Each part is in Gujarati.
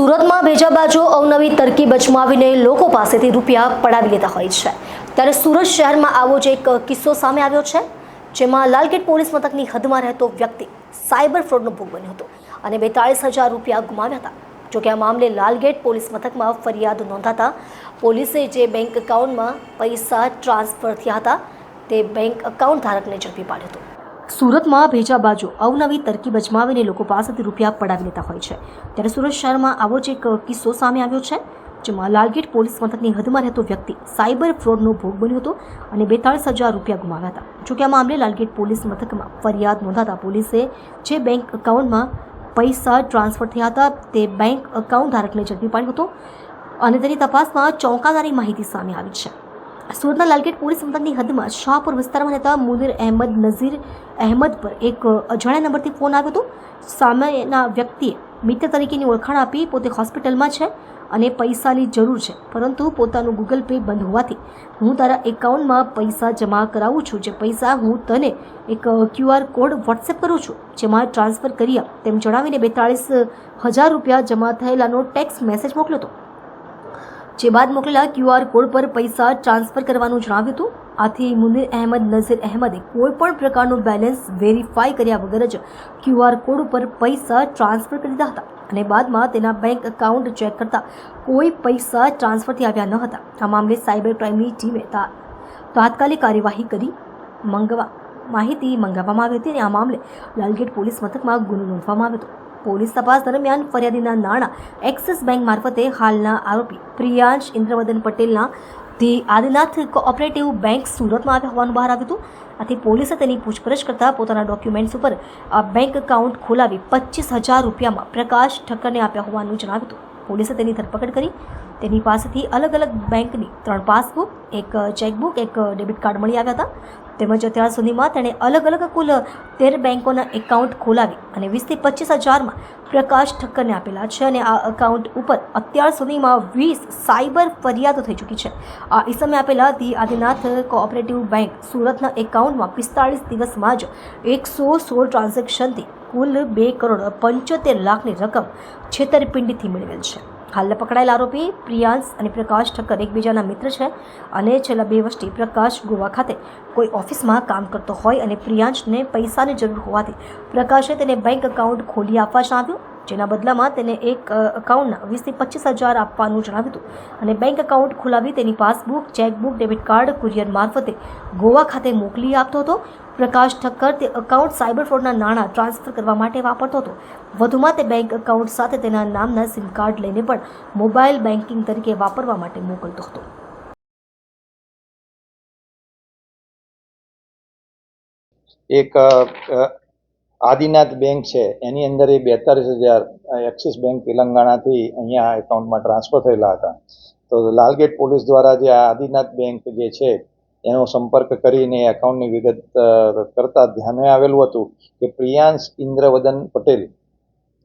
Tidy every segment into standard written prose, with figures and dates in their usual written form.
સુરતમાં ભેજાબાજો અવનવી તરકીબ અજમાવીને લોકો પાસેથી રૂપિયા પડાવી લેતા હોય છે, ત્યારે સુરત શહેરમાં આવો જ એક કિસ્સો સામે આવ્યો છે, જેમાં લાલગેટ પોલીસ મથકની હદમાં રહેતો વ્યક્તિ સાયબર ફ્રોડનો ભોગ બન્યો હતો અને 42,000 રૂપિયા ગુમાવ્યા હતા। જોકે આ મામલે લાલગેટ પોલીસ મથકમાં ફરિયાદ નોંધાતા પોલીસે જે બેંક એકાઉન્ટમાં પૈસા ટ્રાન્સફર થયા હતા તે બેંક એકાઉન્ટ ધારકને ઝડપી પાડ્યો હતો। સુરતમાં ભેજાબાજો અવનવી તરકીબ અજમાવીને લોકો પાસેથી રૂપિયા પડાવી લેતા હોય છે, ત્યારે સુરત શહેરમાં આવો જ એક કિસ્સો સામે આવ્યો છે, જેમાં લાલગેટ પોલીસ મથકની હદમાં રહેતો વ્યક્તિ સાયબર ફ્રોડનો ભોગ બન્યો હતો અને 42,000 રૂપિયા ગુમાવ્યા હતા। જોકે આ મામલે લાલગેટ પોલીસ મથકમાં ફરિયાદ નોંધાતા પોલીસે જે બેંક એકાઉન્ટમાં પૈસા ટ્રાન્સફર થયા હતા તે બેંક એકાઉન્ટ ધારકને ઝડપી પાડ્યો હતો અને તેની તપાસમાં ચોંકાવનારી માહિતી સામે આવી છે। સુરતના લાલગેટ પોલીસ મથકની હદમાં શાહપુર વિસ્તારમાં રહેતા મુનીર અહેમદ નઝીર અહેમદ પર એક અજાણ્યા નંબરથી ફોન આવ્યો હતો। સામેના વ્યક્તિએ મિત્ર તરીકેની ઓળખાણ આપી પોતે હોસ્પિટલમાં છે અને પૈસાની જરૂર છે, પરંતુ પોતાનું ગૂગલ પે બંધ હોવાથી હું તારા એકાઉન્ટમાં પૈસા જમા કરાવું છું, જે પૈસા હું તને એક QR કોડ વોટ્સએપ કરું છું, જેમાં ટ્રાન્સફર કરી આપ તેમ જણાવીને 42,000 રૂપિયા જમા થયેલાનો ટેક્સ્ટ મેસેજ મોકલ્યો હતો, જે બાદ મોકલેલા QR કોડ પર પૈસા ટ્રાન્સફર કરવાનું જણાવ્યું હતું। આથી મુનીર અહેમદ નઝીર અહેમદે કોઈપણ પ્રકારનું બેલેન્સ વેરીફાઈ કર્યા વગર જ QR કોડ ઉપર પૈસા ટ્રાન્સફર કરી દીધા હતા અને બાદમાં તેના બેંક એકાઉન્ટ ચેક કરતા કોઈ પૈસા ટ્રાન્સફરથી આવ્યા ન હતા। આ મામલે સાયબર ક્રાઇમની ટીમે તાત્કાલિક કાર્યવાહી કરી માહિતી મંગાવવામાં આવી હતી અને આ મામલે લાલગેટ પોલીસ મથકમાં ગુનો નોંધવામાં આવ્યો હતો। પોલીસ તપાસ દરમિયાન ફરિયાદીના નાણાં એક્સિસ બેંક મારફતે હાલના આરોપી પ્રિયાંશ ઇન્દ્રવદન પટેલના ધી આદિનાથ કોઓપરેટિવ બેંક સુરતમાં આવ્યા હોવાનું બહાર આવ્યું હતું। આથી પોલીસે તેની પૂછપરછ કરતા પોતાના ડોક્યુમેન્ટ્સ ઉપર આ બેંક એકાઉન્ટ ખોલાવી 25,000 રૂપિયામાં પ્રકાશ ઠક્કરને આપ્યા હોવાનું જણાવ્યું હતું। પોલીસે તેની ધરપકડ કરી તેની પાસેથી અલગ અલગ બેંકની 3 પાસબુક, એક ચેકબુક, એક ડેબિટ કાર્ડ મળી આવ્યા હતા, તેમજ અત્યાર સુધીમાં તેણે અલગ અલગ કુલ 13 બેંકોના એકાઉન્ટ ખોલાવી અને 20,000 થી 25,000માં પ્રકાશ ઠક્કરને આપેલા છે અને આ એકાઉન્ટ ઉપર અત્યાર સુધીમાં 20 સાયબર ફરિયાદો થઈ ચૂકી છે। આ ઇસમે આપેલા ધી આદિનાથ કોઓપરેટિવ બેંક સુરતના એકાઉન્ટમાં 45 દિવસમાં જ 116 ટ્રાન્ઝેક્શનથી કુલ 2,75,00,000ની રકમ છેતરપિંડીથી મેળવેલ છે। હાલના પકડાયેલા આરોપી પ્રિયાંશ અને પ્રકાશ ઠક્કર એકબીજાના મિત્ર છે અને છેલ્લા 2 વર્ષથી પ્રકાશ ગોવા ખાતે કોઈ ઓફિસમાં કામ કરતો હોય અને પ્રિયાંશને પૈસાની જરૂર હોવાથી પ્રકાશે તેને બેંક એકાઉન્ટ ખોલી આપવા જણાવ્યું, જેના બદલામાં તેને એક એકાઉન્ટના 20,000 થી 25,000 આપવાનું જણાવ્યું હતું અને બેંક એકાઉન્ટ ખોલાવી તેની passbook, chequebook, debit card courier મારફતે ગોવા ખાતે મોકલી આપતો હતો। પ્રકાશ ઠક્કર તે એકાઉન્ટ સાયબર ફ્રોડના નાણાં ટ્રાન્સફર કરવા માટે વાપરતો હતો। વધુમાં તે બેંક એકાઉન્ટ સાથે તેના નામના સિમ કાર્ડ લઈને પણ મોબાઈલ બેન્કિંગ તરીકે વાપરવા માટે મોકલતો હતો। એક આદિનાથ બેંક છે એની અંદર એ 42,000 એક્સિસ બેંક તેલંગાણાથી અહીંયા એકાઉન્ટમાં ટ્રાન્સફર થયેલા હતા। તો લાલગેટ પોલીસ દ્વારા જે આ આદિનાથ બેંક જે છે એનો સંપર્ક કરીને એકાઉન્ટની વિગત કરતા ધ્યાને આવેલું હતું કે પ્રિયાંશ ઇન્દ્રવદન પટેલ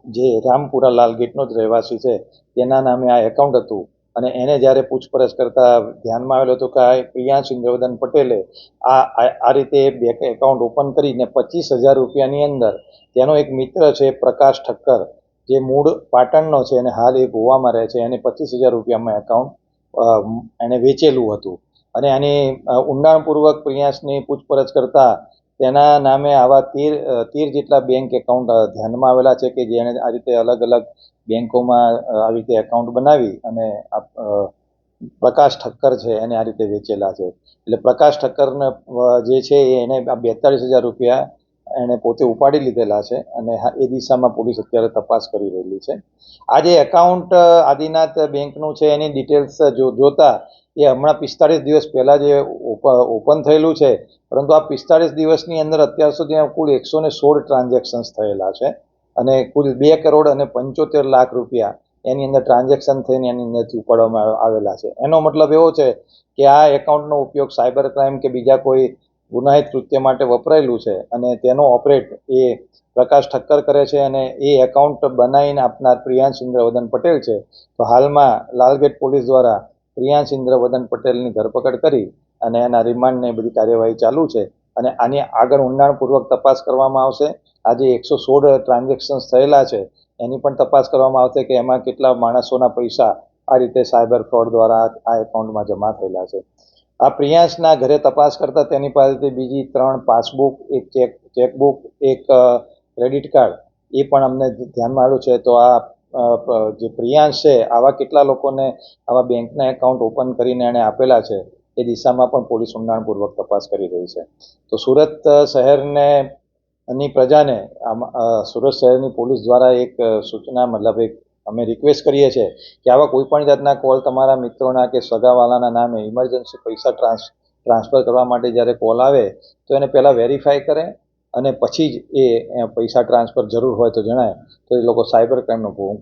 જે રામપુરા લાલગેટનો જ રહેવાસી છે તેના નામે આ એકાઉન્ટ હતું અને એને જ્યારે પૂછપરછ કરતા ધ્યાનમાં આવેલું હતું કે આ પ્રિયાંશ ઇન્દ્રવદન પટેલે આ રીતે બેંક એકાઉન્ટ ઓપન કરીને 25,000 રૂપિયાની અંદર તેનો એક મિત્ર છે પ્રકાશ ઠક્કર જે મૂળ પાટણનો છે અને હાલ એ ગોવામાં રહે છે, એને 25,000 રૂપિયામાં એકાઉન્ટ એને વેચેલું હતું અને આની ઊંડાણપૂર્વક પ્રિયાંશની પૂછપરછ કરતા તેના નામે આવા 13 જેટલા બેંક એકાઉન્ટ ધ્યાનમાં આવેલા છે કે જેણે આ રીતે અલગ અલગ બેંકોમાં આવી રીતે એકાઉન્ટ બનાવી અને પ્રકાશ ઠક્કર છે એને આ રીતે વેચેલા છે। એટલે પ્રકાશ ઠક્કરને જે છે એને 42,000 રૂપિયા એને પોતે ઉપાડી લીધેલા છે અને એ દિશામાં પોલીસ અત્યારે તપાસ કરી રહેલી છે। આ જે એકાઉન્ટ આદિનાથ બેંકનું છે એની ડિટેલ્સ જોતા એ હમણાં 45 દિવસ પહેલાં જે ઓપન થયેલું છે, પરંતુ આ 45 દિવસની અંદર અત્યાર સુધી કુલ 116 ટ્રાન્ઝેક્શન્સ થયેલા છે અને કુલ 2,75,00,000 રૂપિયા એની અંદર ટ્રાન્ઝેક્શન થઈને એની અંદરથી ઉપાડવામાં આવેલા છે। એનો મતલબ એવો છે કે આ એકાઉન્ટનો ઉપયોગ સાયબર ક્રાઇમ કે બીજા કોઈ ગુનાહિત કૃત્ય માટે વપરાયેલું છે અને તેનો ઓપરેટ એ પ્રકાશ ઠક્કર કરે છે અને એ એકાઉન્ટ બનાવીને આપનાર પ્રિયાંશ ઇન્દ્રવદન પટેલ છે। તો હાલમાં લાલગેટ પોલીસ દ્વારા પ્રિયાંશ ઇન્દ્રવદન પટેલની ધરપકડ કરી અને એના રિમાન્ડને બધી કાર્યવાહી ચાલુ છે અને આની આગળ ઊંડાણપૂર્વક તપાસ કરવામાં આવશે। આજે 116 ટ્રાન્ઝેક્શન્સ થયેલા છે એની પણ તપાસ કરવામાં આવશે કે એમાં કેટલા માણસોના પૈસા આ રીતે સાયબર ફ્રોડ દ્વારા આ એકાઉન્ટમાં જમા થયેલા છે. આ પ્રિયાંશના ઘરે તપાસ કરતાં તેની પાસેથી બીજી 3 પાસબુક, એક ચેકબુક, એક ક્રેડિટ કાર્ડ એ પણ અમને ધ્યાનમાં આવ્યું છે. તો આ જે પ્રિયાંશ છે આવા કેટલા લોકોને આવા બેંકના એકાઉન્ટ ઓપન કરીને એણે આપેલા છે એ દિશામાં પણ પોલીસ ઊંડાણપૂર્વક તપાસ કરી રહી છે. તો સુરત શહેરની પ્રજાને સુરત શહેરની પોલીસ દ્વારા એક સૂચના મતલબ એક અમે રિક્વેસ્ટ કરીએ છીએ કે આવા કોઈ પણ જાતના કોલ તમારા મિત્રોના કે સગાવાલાના નામે ઇમરજન્સી પૈસા ટ્રાન્સફર કરવા માટે જ્યારે કોલ આવે તો એને પહેલાં વેરીફાઈ કરે અને પછી જ એ પૈસા ટ્રાન્સફર જરૂર હોય તો જણાય તો એ લોકો સાયબર ક્રાઇમનો ભોગ